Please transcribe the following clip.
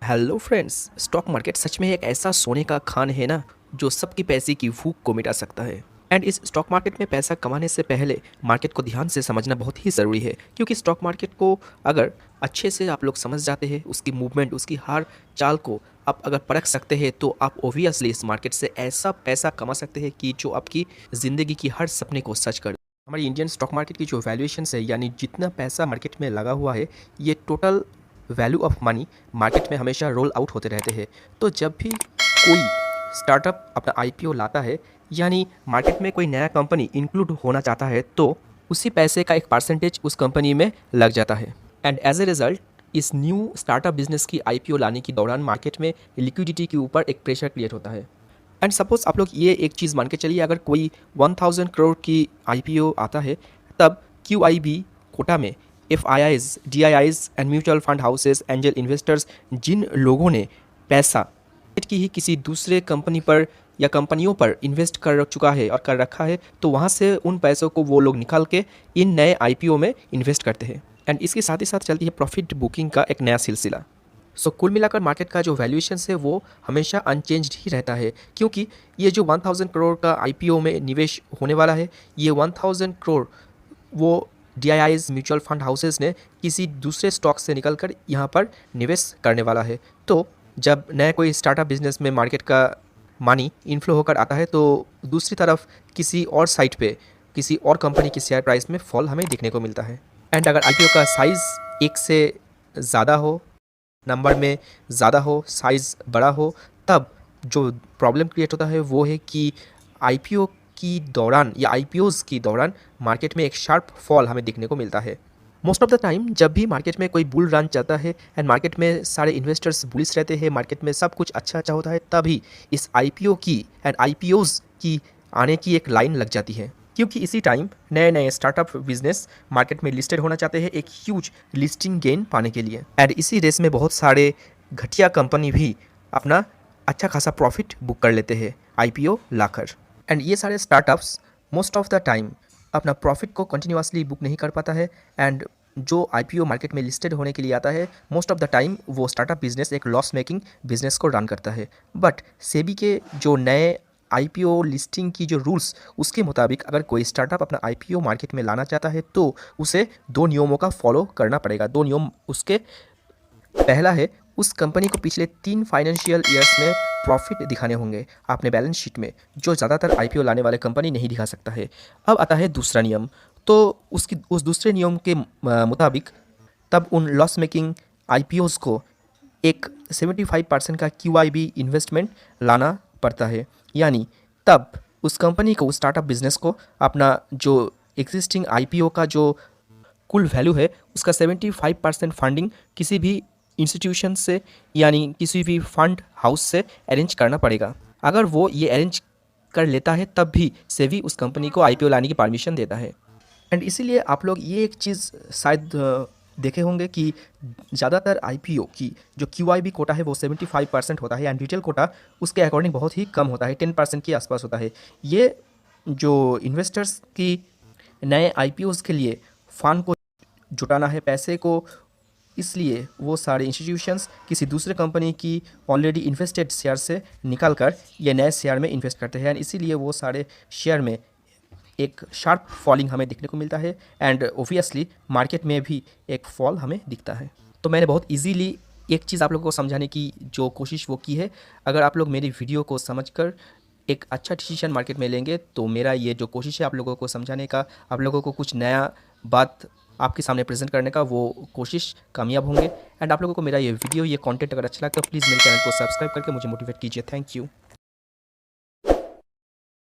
Hello friends, stock market सच में एक ऐसा सोने का खान है ना जो सबकी पैसे की भूख को मिटा सकता है। एंड इस स्टॉक मार्केट में पैसा कमाने से पहले मार्केट को ध्यान से समझना बहुत ही ज़रूरी है, क्योंकि स्टॉक मार्केट को अगर अच्छे से आप लोग समझ जाते हैं, उसकी मूवमेंट, उसकी हर चाल को आप अगर परख सकते हैं, तो आप ओबियसली इस मार्केट से ऐसा पैसा कमा सकते हैं कि जो आपकी ज़िंदगी की हर सपने को सच कर। हमारी इंडियन स्टॉक मार्केट की जो वैल्यूएशन है, यानी जितना पैसा मार्केट में लगा हुआ है, ये total value of money market में हमेशा रोल आउट होते रहते हैं। तो जब भी कोई स्टार्टअप अपना आईपीओ लाता है, यानी मार्केट में कोई नया कंपनी इंक्लूड होना चाहता है, तो उसी पैसे का एक परसेंटेज उस कंपनी में लग जाता है। एंड एज ए रिजल्ट इस न्यू स्टार्टअप बिजनेस की आईपीओ लाने के दौरान मार्केट में लिक्विडिटी के ऊपर एक प्रेशर क्रिएट होता है। एंड सपोज आप लोग ये एक चीज़ मान के चलिए, अगर कोई 1000 करोड़ की आईपीओ आता है, तब क्यूआईबी कोटा में FIIs, DIIs and mutual fund houses, angel investors, जिन लोगों ने पैसा की ही किसी दूसरे कंपनी पर या कंपनियों पर इन्वेस्ट कर चुका है और कर रखा है, तो वहाँ से उन पैसों को वो लोग निकाल के इन नए आईपीओ में इन्वेस्ट करते हैं। एंड इसके साथ ही साथ चलती है प्रॉफिट बुकिंग का एक नया सिलसिला। सो कुल मिलाकर मार्केट का जो वैल्यूएशन है वो हमेशा अनचेंज्ड ही रहता है, क्योंकि ये जो 1000 करोड़ का आईपीओ में निवेश होने वाला है, ये 1000 करोड़ वो DIIs, म्यूचुअल फंड हाउसेस ने किसी दूसरे स्टॉक से निकलकर यहाँ पर निवेश करने वाला है। तो जब नया कोई स्टार्टअप बिजनेस में मार्केट का मनी इनफ्लो होकर आता है, तो दूसरी तरफ किसी और साइट पे किसी और कंपनी की शेयर प्राइस में फॉल हमें देखने को मिलता है। एंड अगर आईपीओ का साइज़ एक से ज़्यादा हो, नंबर में ज़्यादा हो, साइज़ बड़ा हो, तब जो प्रॉब्लम क्रिएट होता है वो है कि आईपीओ की दौरान या आईपीओज़ की दौरान मार्केट में एक शार्प फॉल हमें देखने को मिलता है। मोस्ट ऑफ द टाइम जब भी मार्केट में कोई बुल रन चलता है एंड मार्केट में सारे इन्वेस्टर्स बुलिश रहते हैं, मार्केट में सब कुछ अच्छा होता है, तभी इस आईपीओ की एंड आईपीओज़ की आने की एक लाइन लग जाती है, क्योंकि इसी टाइम नए नए स्टार्टअप बिजनेस मार्केट में लिस्टेड होना चाहते हैं एक ह्यूज लिस्टिंग गेन पाने के लिए। एंड इसी रेस में बहुत सारे घटिया कंपनी भी अपना अच्छा खासा प्रॉफिट बुक कर लेते हैं आईपीओ लाकर। एंड ये सारे startups most of the time अपना प्रॉफिट को कंटिन्यूसली बुक नहीं कर पाता है। एंड जो आईपीओ मार्केट में लिस्टेड होने के लिए आता है, मोस्ट ऑफ द टाइम वो स्टार्टअप बिजनेस एक लॉस मेकिंग बिजनेस को रन करता है। बट सेबी के जो नए आईपीओ लिस्टिंग की जो रूल्स, उसके मुताबिक अगर कोई स्टार्टअप अपना आईपीओ मार्केट में लाना चाहता है, तो उसे 2 नियमों का फॉलो करना पड़ेगा। 2 नियम उसके, पहला है उस कंपनी को पिछले 3 फाइनेंशियल ईयर्स में प्रॉफिट दिखाने होंगे अपने बैलेंस शीट में, जो ज़्यादातर आईपीओ लाने वाले कंपनी नहीं दिखा सकता है। अब आता है दूसरा नियम, तो उस दूसरे नियम के मुताबिक तब उन लॉस मेकिंग आईपीओज़ को एक 75% का क्यूआईबी इन्वेस्टमेंट लाना पड़ता है, यानी तब उस कंपनी को, उस स्टार्टअप बिजनेस को अपना जो एग्जिस्टिंग आईपीओ का जो कुल वैल्यू है, उसका 75% फंडिंग किसी भी इंस्टीट्यूशन से, यानी किसी भी फंड हाउस से अरेंज करना पड़ेगा। अगर वो ये अरेंज कर लेता है, तब भी सेबी उस कंपनी को आईपीओ लाने की परमिशन देता है। एंड इसीलिए आप लोग ये एक चीज़ शायद देखे होंगे कि ज़्यादातर आईपीओ की जो क्यूआईबी कोटा है वो 75% होता है, एंड रिटेल कोटा उसके अकॉर्डिंग बहुत ही कम होता है, 10% के आसपास होता है। ये जो इन्वेस्टर्स की नए आईपीओज़ के लिए फंड को जुटाना है, पैसे को, इसलिए वो सारे इंस्टीट्यूशंस किसी दूसरे कंपनी की ऑलरेडी इन्वेस्टेड शेयर से निकाल कर ये नए शेयर में इन्वेस्ट करते हैं। एंड इसीलिए वो सारे शेयर में एक शार्प फॉलिंग हमें देखने को मिलता है, एंड ओबियसली मार्केट में भी एक फॉल हमें दिखता है। तो मैंने बहुत इजीली एक चीज़ आप लोगों को समझाने की जो कोशिश वो की है। अगर आप लोग मेरी वीडियो को समझकर एक अच्छा डिसीजन मार्केट में लेंगे, तो मेरा ये जो कोशिश है आप लोगों को समझाने का, आप लोगों को कुछ नया बात आपके सामने प्रेजेंट करने का, वो कोशिश कामयाब होंगे। एंड आप लोगों को मेरा ये वीडियो, ये कंटेंट अगर अच्छा लगता है, प्लीज़ मेरे चैनल को सब्सक्राइब करके मुझे मोटिवेट कीजिए। Thank you.